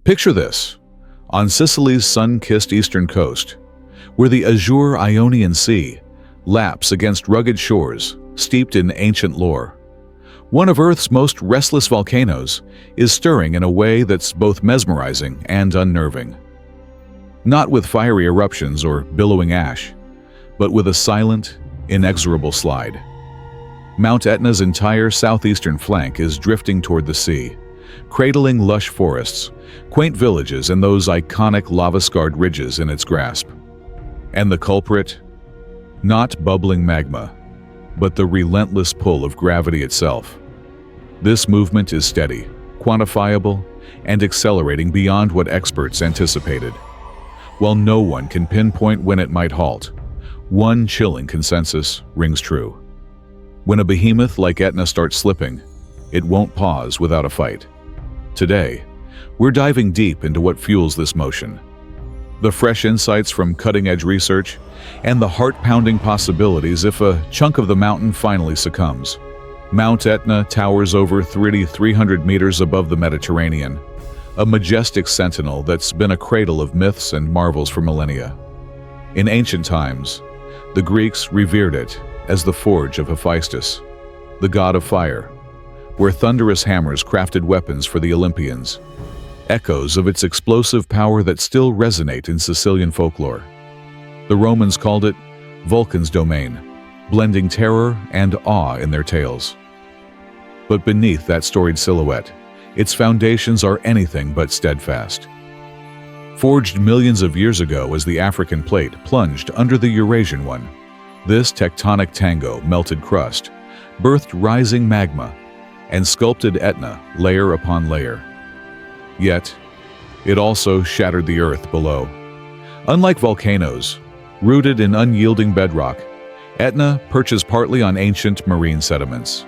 Picture this: on Sicily's sun-kissed eastern coast, where the azure Ionian Sea laps against rugged shores steeped in ancient lore, one of Earth's most restless volcanoes is stirring in a way that's both mesmerizing and unnerving. Not with fiery eruptions or billowing ash, but with a silent, inexorable slide. Mount Etna's entire southeastern flank is drifting toward the sea, cradling lush forests, quaint villages, and those iconic lava-scarred ridges in its grasp. And the culprit? Not bubbling magma, but the relentless pull of gravity itself. This movement is steady, quantifiable, and accelerating beyond what experts anticipated. While no one can pinpoint when it might halt, one chilling consensus rings true. When a behemoth like Etna starts slipping, it won't pause without a fight. Today, we're diving deep into what fuels this motion. The fresh insights from cutting-edge research, and the heart-pounding possibilities if a chunk of the mountain finally succumbs. Mount Etna towers over 300 meters above the Mediterranean, a majestic sentinel that's been a cradle of myths and marvels for millennia. In ancient times, the Greeks revered it as the forge of Hephaestus, the god of fire, where thunderous hammers crafted weapons for the Olympians, echoes of its explosive power that still resonate in Sicilian folklore. The Romans called it Vulcan's domain, blending terror and awe in their tales. But beneath that storied silhouette, its foundations are anything but steadfast. Forged millions of years ago as the African plate plunged under the Eurasian one, this tectonic tango melted crust, birthed rising magma, and sculpted Etna layer upon layer. Yet, it also shattered the earth below. Unlike volcanoes, rooted in unyielding bedrock, Etna perches partly on ancient marine sediments,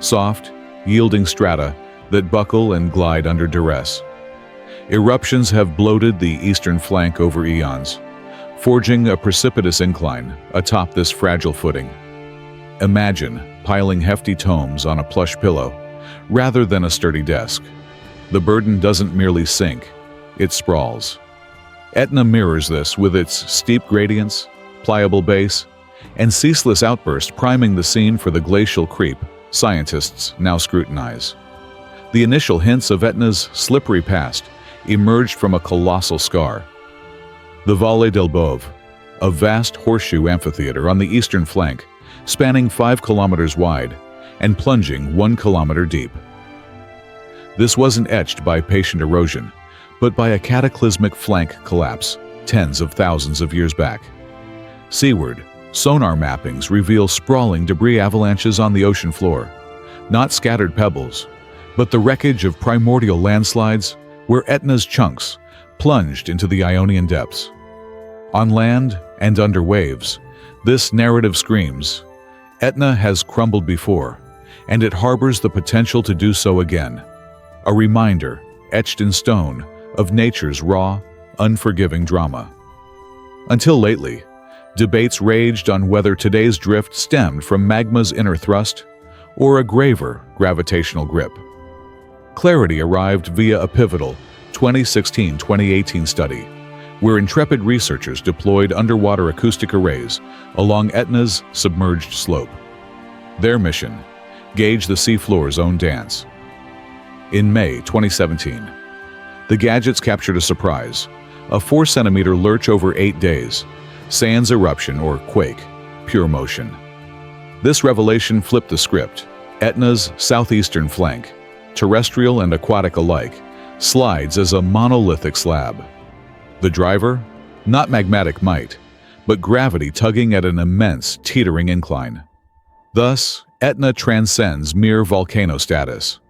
soft, yielding strata that buckle and glide under duress. Eruptions have bloated the eastern flank over eons, forging a precipitous incline atop this fragile footing. Imagine piling hefty tomes on a plush pillow rather than a sturdy desk. The burden doesn't merely sink, it sprawls. Etna mirrors this with its steep gradients, pliable base, and ceaseless outburst, priming the scene for the glacial creep scientists now scrutinize. The initial hints of Etna's slippery past emerged from a colossal scar. The Valle del Bove, a vast horseshoe amphitheater on the eastern flank, spanning 5 kilometers wide and plunging 1 kilometer deep. This wasn't etched by patient erosion, but by a cataclysmic flank collapse tens of thousands of years back. Seaward, sonar mappings reveal sprawling debris avalanches on the ocean floor, not scattered pebbles, but the wreckage of primordial landslides where Etna's chunks plunged into the Ionian depths. On land and under waves, this narrative screams, Etna has crumbled before, and it harbors the potential to do so again. A reminder, etched in stone, of nature's raw, unforgiving drama. Until lately, debates raged on whether today's drift stemmed from magma's inner thrust or a graver gravitational grip. Clarity arrived via a pivotal 2016-2018 study, where intrepid researchers deployed underwater acoustic arrays along Etna's submerged slope. Their mission: gauge the seafloor's own dance. In May 2017, the gadgets captured a surprise, a 4-centimeter lurch over 8 days, sans eruption or quake, pure motion. This revelation flipped the script. Etna's southeastern flank, terrestrial and aquatic alike, slides as a monolithic slab. The driver? Not magmatic might, but gravity tugging at an immense, teetering incline. Thus, Etna transcends mere volcano status.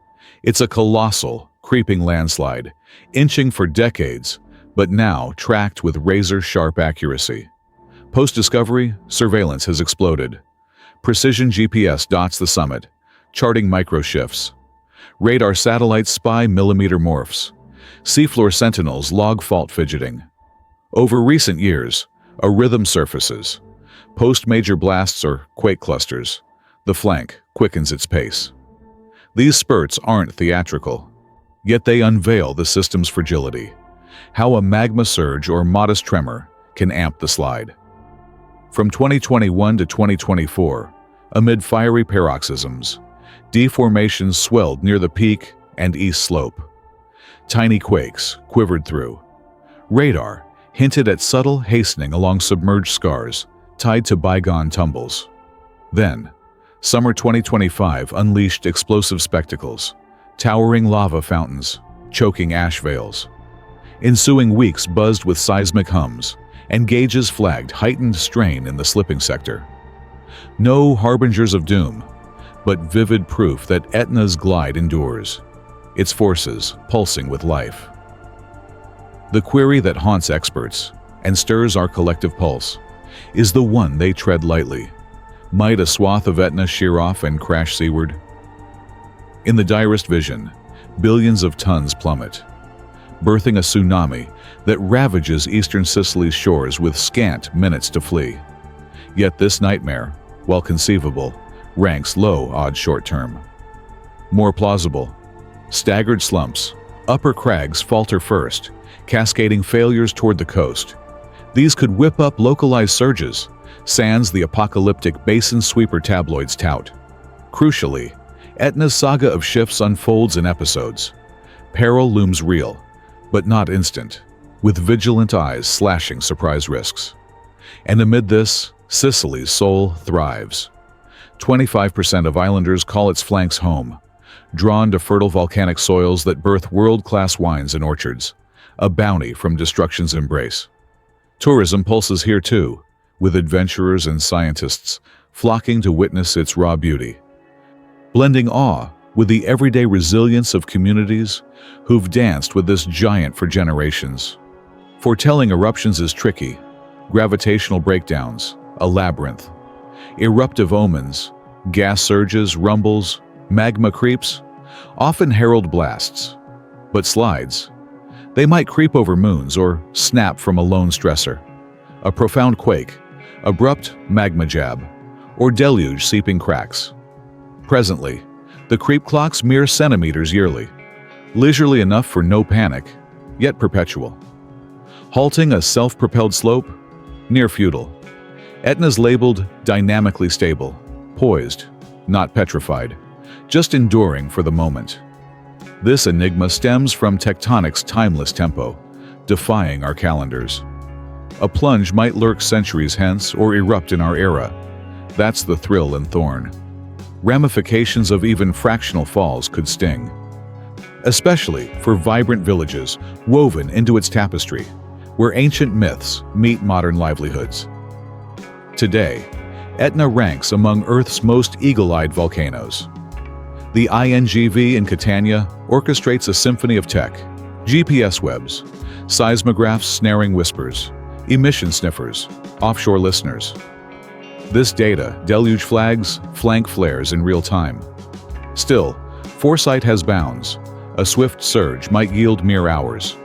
It's a colossal, creeping landslide, inching for decades, but now tracked with razor-sharp accuracy. Post-discovery, surveillance has exploded. Precision GPS dots the summit, charting micro-shifts. Radar satellites spy millimeter morphs. Seafloor sentinels log fault fidgeting. Over recent years, a rhythm surfaces. Post-major blasts or quake clusters. The flank quickens its pace. These spurts aren't theatrical. Yet they unveil the system's fragility, how a magma surge or modest tremor can amp the slide. From 2021 to 2024, amid fiery paroxysms, deformations swelled near the peak and east slope. Tiny quakes quivered through. Radar hinted at subtle hastening along submerged scars tied to bygone tumbles. Then, summer 2025 unleashed explosive spectacles, towering lava fountains, choking ash veils. Ensuing weeks buzzed with seismic hums, and gauges flagged heightened strain in the slipping sector. No harbingers of doom, but vivid proof that Etna's glide endures, its forces pulsing with life. The query that haunts experts and stirs our collective pulse is the one they tread lightly. Might a swath of Etna shear off and crash seaward? In the direst vision, billions of tons plummet, birthing a tsunami that ravages eastern Sicily's shores with scant minutes to flee. Yet this nightmare, while conceivable, ranks low odds short-term. More plausible, staggered slumps, upper crags falter first, cascading failures toward the coast. These could whip up localized surges, sans the apocalyptic basin sweeper tabloids tout. Crucially, Etna's saga of shifts unfolds in episodes. Peril looms real, but not instant, with vigilant eyes slashing surprise risks. And amid this, Sicily's soul thrives. 25% of islanders call its flanks home, drawn to fertile volcanic soils that birth world-class wines and orchards, a bounty from destruction's embrace. Tourism pulses here too, with adventurers and scientists flocking to witness its raw beauty, blending awe with the everyday resilience of communities who've danced with this giant for generations. Foretelling eruptions is tricky, gravitational breakdowns, a labyrinth. Eruptive omens, gas surges, rumbles, magma creeps, often herald blasts. But slides, they might creep over moons or snap from a lone stressor. A profound quake, abrupt magma jab, or deluge seeping cracks. Presently, the creep clocks mere centimeters yearly, leisurely enough for no panic, yet perpetual. Halting a self-propelled slope? Near futile. Etna's labeled dynamically stable, poised, not petrified, just enduring for the moment. This enigma stems from tectonic's timeless tempo, defying our calendars. A plunge might lurk centuries hence or erupt in our era. That's the thrill and thorn. Ramifications of even fractional falls could sting, especially for vibrant villages woven into its tapestry, where ancient myths meet modern livelihoods. Today, Etna ranks among Earth's most eagle-eyed volcanoes. The INGV in Catania orchestrates a symphony of tech, GPS webs, seismographs snaring whispers, emission sniffers, offshore listeners. This data, deluge flags, flank flares in real time. Still, foresight has bounds. A swift surge might yield mere hours.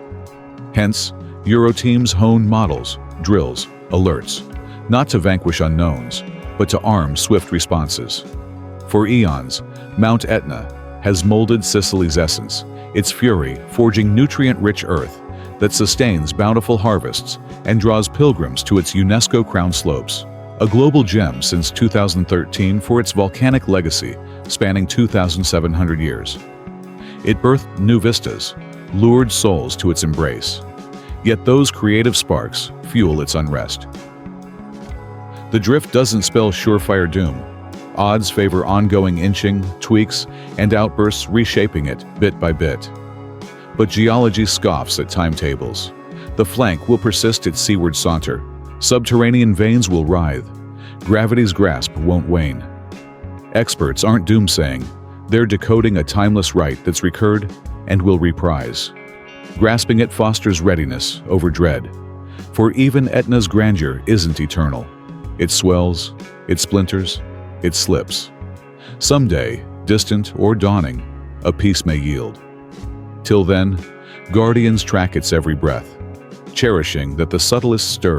Hence, Euroteams hone models, drills, alerts, not to vanquish unknowns, but to arm swift responses. For eons, Mount Etna has molded Sicily's essence, its fury forging nutrient-rich earth that sustains bountiful harvests and draws pilgrims to its UNESCO-crowned slopes. A global gem since 2013 for its volcanic legacy spanning 2,700 years. It birthed new vistas, lured souls to its embrace. Yet those creative sparks fuel its unrest. The drift doesn't spell surefire doom. Odds favor ongoing inching, tweaks, and outbursts reshaping it bit by bit. But geology scoffs at timetables. The flank will persist its seaward saunter. Subterranean veins will writhe. Gravity's grasp won't wane. Experts aren't doomsaying. They're decoding a timeless rite that's recurred and will reprise. Grasping it fosters readiness over dread. For even Etna's grandeur isn't eternal. It swells, it splinters, it slips. Someday, distant or dawning, a peace may yield. Till then, guardians track its every breath, cherishing that the subtlest stir